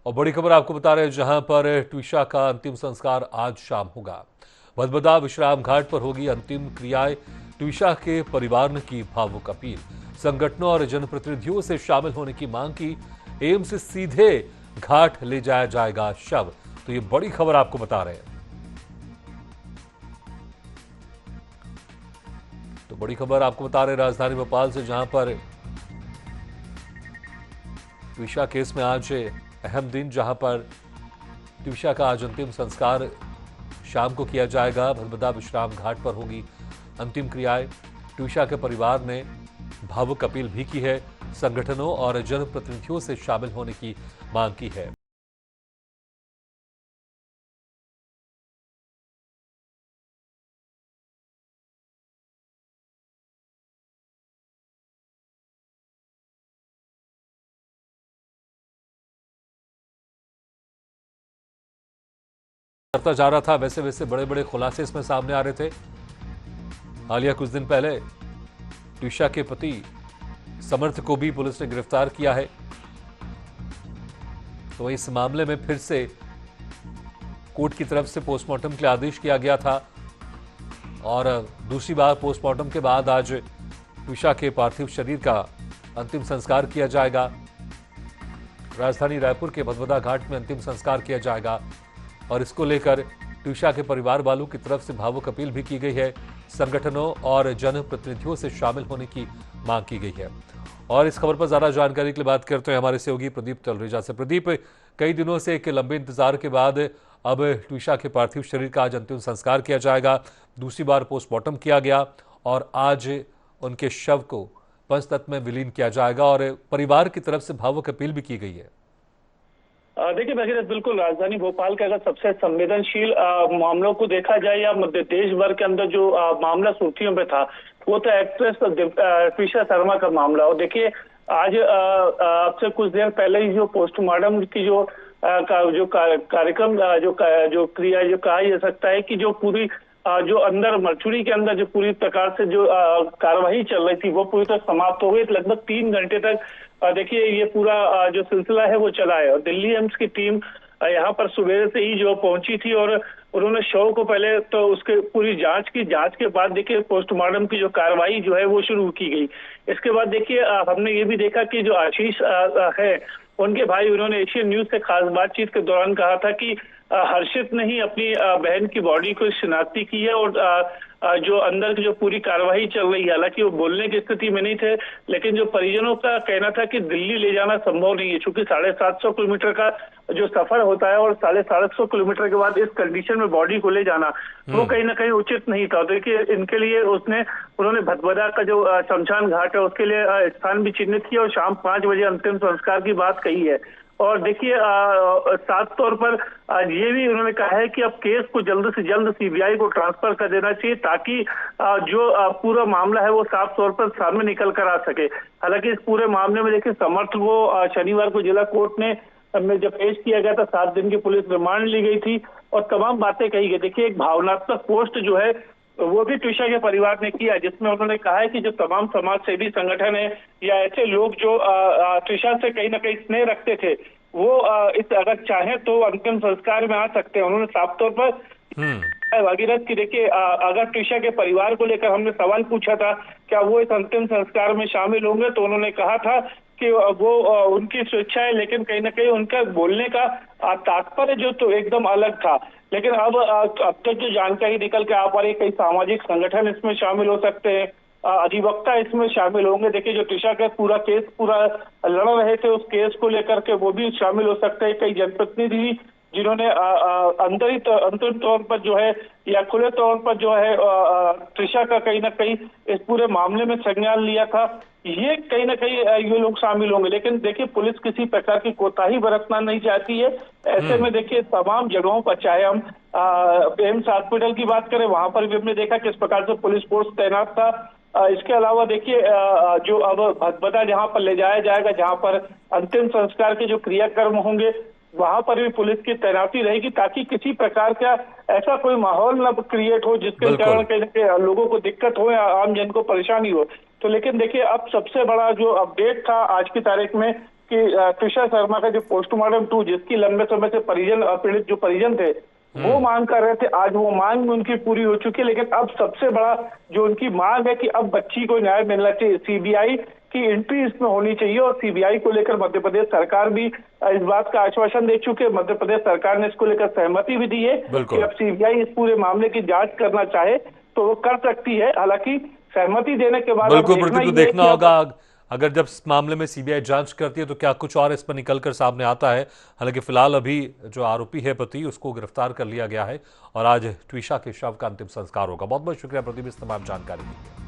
और बड़ी खबर आपको बता रहे हैं, जहां पर ट्विशा का अंतिम संस्कार आज शाम होगा। भदभदा विश्राम घाट पर होगी अंतिम क्रियाएं। ट्विशा के परिवार ने की भावुक अपील। संगठनों और जनप्रतिनिधियों से शामिल होने की मांग की। एम्स से सीधे घाट ले जाया जाएगा शव। तो ये बड़ी खबर आपको बता रहे हैं। तो बड़ी खबर आपको बता रहे हैं राजधानी भोपाल से, जहां पर ट्विशा केस में आज अहम दिन, जहां पर ट्विशा का आज अंतिम संस्कार शाम को किया जाएगा। भदभदा विश्राम घाट पर होगी अंतिम क्रियाएं। ट्विशा के परिवार ने भावुक अपील भी की है। संगठनों और जनप्रतिनिधियों से शामिल होने की मांग की है। करता जा रहा था, वैसे वैसे बड़े बड़े खुलासे इसमें सामने आ रहे थे। हालिया कुछ दिन पहले ट्विशा के पति समर्थ को भी पुलिस ने गिरफ्तार किया है। तो इस मामले में फिर से कोर्ट की तरफ से पोस्टमार्टम के लिए आदेश किया गया था और दूसरी बार पोस्टमार्टम के बाद आज ट्विशा के पार्थिव शरीर का अंतिम संस्कार किया जाएगा। राजधानी रायपुर के भदभदा घाट में अंतिम संस्कार किया जाएगा और इसको लेकर ट्विशा के परिवार वालों की तरफ से भावुक अपील भी की गई है। संगठनों और जनप्रतिनिधियों से शामिल होने की मांग की गई है। और इस खबर पर ज्यादा जानकारी के लिए बात करते हैं हमारे सहयोगी प्रदीप तलरेजा से। प्रदीप, कई दिनों से एक लंबे इंतजार के बाद अब ट्विशा के पार्थिव शरीर का आज अंतिम संस्कार किया जाएगा। दूसरी बार पोस्टमार्टम किया गया और आज उनके शव को पंचतत्व में विलीन किया जाएगा और परिवार की तरफ से भावुक अपील भी की गई है। देखिए भगीरथ, बिल्कुल राजधानी भोपाल के अगर सबसे संवेदनशील मामलों को देखा जाए या मध्य देश भर के अंदर जो मामला सुर्खियों में था, वो तो एक्ट्रेस ट्विशा शर्मा का मामला। और देखिए आज अब से कुछ देर पहले ही जो पोस्टमार्टम की जो कार्यक्रम जो क्रिया जो कहा जा सकता है कि जो पूरी जो अंदर मरचुरी के अंदर जो पूरी प्रकार से जो कार्यवाही चल रही थी वो पूरी तरह समाप्त हो गई। लगभग 3 घंटे तक देखिए ये पूरा जो सिलसिला है वो चला है और दिल्ली एम्स की टीम यहाँ पर सुबह से ही जो पहुंची थी और उन्होंने शव को पहले तो उसके पूरी जांच की। जांच के बाद देखिए पोस्टमार्टम की जो कार्रवाई जो है वो शुरू की गई। इसके बाद देखिए हमने ये भी देखा कि जो आशीष है उनके भाई, उन्होंने एशियन न्यूज से खास बातचीत के दौरान कहा था कि हर्षित ने ही अपनी बहन की बॉडी को शिनाख्ती की है और जो अंदर की जो पूरी कार्रवाई चल रही है, हालांकि वो बोलने की स्थिति में नहीं थे, लेकिन जो परिजनों का कहना था कि दिल्ली ले जाना संभव नहीं है, क्योंकि 750 किलोमीटर का जो सफर होता है और 750 किलोमीटर के बाद इस कंडीशन में बॉडी को ले जाना वो कहीं ना कहीं उचित नहीं था। देखिए इनके लिए उन्होंने भदभदा का जो शमशान घाट है उसके लिए स्थान भी चिन्हित किया और शाम 5 बजे अंतिम संस्कार की बात कही है। और देखिए साफ तौर पर ये भी उन्होंने कहा है कि अब केस को जल्द से जल्द सीबीआई को ट्रांसफर कर देना चाहिए ताकि जो पूरा मामला है वो साफ तौर पर सामने निकल कर आ सके। हालांकि इस पूरे मामले में देखिए समर्थ को शनिवार को जिला कोर्ट में जब पेश किया गया था 7 दिन की पुलिस रिमांड ली गई थी और तमाम बातें कही गई। देखिए एक भावनात्मक पोस्ट जो है वो भी ट्विशा के परिवार ने किया, जिसमें उन्होंने कहा है कि जो तमाम समाज सेवी संगठन है या ऐसे लोग जो ट्विशा से कहीं ना कहीं स्नेह रखते थे वो इस अगर चाहे तो अंतिम संस्कार में आ सकते हैं। उन्होंने साफ तौर पर भागीरथ की देखिए अगर ट्विशा के परिवार को लेकर हमने सवाल पूछा था क्या वो इस अंतिम संस्कार में शामिल होंगे, तो उन्होंने कहा था कि वो उनकी स्वेच्छा है, लेकिन कहीं ना कहीं उनका बोलने का तात्पर्य जो तो एकदम अलग था। लेकिन अब तक जो जानकारी निकल के आ पा रही है, कई सामाजिक संगठन इसमें शामिल हो सकते हैं, अधिवक्ता इसमें शामिल होंगे। देखिए जो ट्विशा का पूरा केस लड़ रहे थे उस केस को लेकर के वो भी शामिल हो सकते हैं। कई जनप्रतिनिधि जिन्होंने अंतरिम तौर पर जो है या खुले तौर पर जो है ट्विशा का कहीं ना कहीं इस पूरे मामले में संज्ञान लिया था, ये कहीं ना कहीं ये लोग शामिल होंगे। लेकिन देखिए पुलिस किसी प्रकार की कोताही बरतना नहीं चाहती है। ऐसे में देखिए तमाम जगहों पर, चाहे हम एम्स हॉस्पिटल की बात करें, वहां पर भी हमने देखा किस प्रकार से पुलिस फोर्स तैनात था। इसके अलावा देखिए जो अब भदभदा जहां पर ले जाया जाएगा, जहां पर अंतिम संस्कार के जो क्रियाक्रम होंगे, वहां पर भी पुलिस की तैनाती रहेगी ताकि किसी प्रकार का ऐसा कोई माहौल न क्रिएट हो जिसके कारण कहीं लोगों को दिक्कत हो या आम जन को परेशानी हो। तो लेकिन देखिए अब सबसे बड़ा जो अपडेट था आज की तारीख में कि त्विषा शर्मा का जो पोस्टमार्टम 2 जिसकी लंबे समय से पीड़ित जो परिजन थे वो मांग कर रहे थे, आज वो मांग उनकी पूरी हो चुकी है। लेकिन अब सबसे बड़ा जो उनकी मांग है कि अब बच्ची को न्याय मिलना चाहिए, सीबीआई की एंट्री इसमें होनी चाहिए। और सीबीआई को लेकर मध्य प्रदेश सरकार भी इस बात का आश्वासन दे चुके हैं। मध्य प्रदेश सरकार ने इसको लेकर सहमति भी दी है कि अब सीबीआई इस पूरे मामले की जांच करना चाहे तो वो कर सकती है। हालांकि सहमति देने के बाद बिल्कुल देखना होगा अगर जब इस मामले में सीबीआई जांच करती है तो क्या कुछ और इस पर निकलकर सामने आता है। हालांकि फिलहाल अभी जो आरोपी है पति, उसको गिरफ्तार कर लिया गया है और आज ट्विषा के शव का अंतिम संस्कार होगा। बहुत बहुत शुक्रिया प्रदीप इस तमाम जानकारी के लिए।